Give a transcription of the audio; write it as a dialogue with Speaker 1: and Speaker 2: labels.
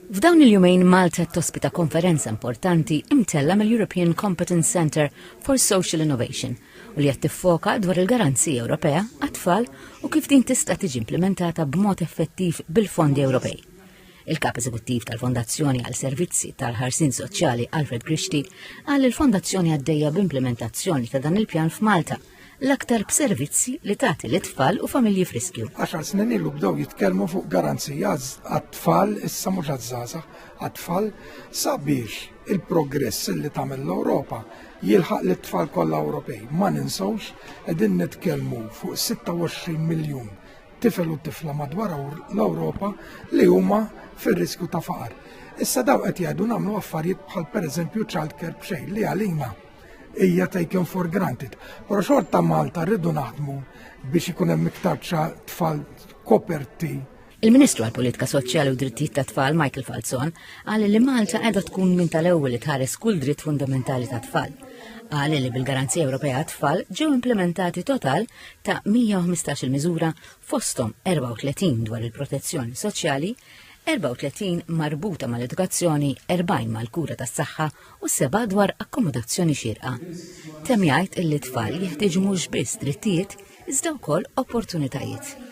Speaker 1: F'dawn il-jumejn Malta tospita konferenza importanti imtella mill-European Competence Centre for Social Innovation u li qed tiffoka dwar il-garanzija Ewropea għat-tfal u kif din tista' tiġi implementata b'mod effettiv bil-fondi Ewropej. Il-kap eżekuttiv tal-Fondazzjoni għal Servizzi tal-Ħarsin Soċjali Alfred Grishti qal il-Fondazzjoni għaddejja b'implementazzjoni ta' dan il-pjan f'Malta l-aktar b'servizzi li tagħti lit-tfal u familji f'riskju.
Speaker 2: 10 snin ilu bdew jitkellmu fuq garanzija għat-tfal, issa mhux għaż-żgħażagħ, għat-tfal sabiex il-progress li tagħmel l-Ewropa jilħaq lit-tfal kollha Ewropej. Ma ninsewx qegħdin nitkellmu fuq 26 miljun tifel u tifla madwar l-Ewropa li huma fir-riskju ta' faqar. Issa daw qed jgħidu nagħmlu affarijiet bħal pereżempju child care b'xejn li għalina hija taken for granted. Però xorta Malta rridu naħdmu biex ikun hemm iktar tfal koperti.
Speaker 1: Il-Ministru għall-Politika Soċjali u Drittijiet tat-Tfal Michael Falzon qal li Malta qiegħda tkun minn tal-ewwel li tħares kull dritt fundamentali tat-tfal. Qal li bil-Garanzija Ewropea għat-tfal ġew implementati total ta' 115 miżura fosthom 34 dwar il-protezzjoni soċjali, 34 marbuta mal-edukazzjoni, 40 mal-kura tas-saħħa u 7 dwar akkomodazzjoni xierqa. Temm jgħid li t-tfal jeħtieġu mhux biss drittijiet iżda wkoll opportunitajiet.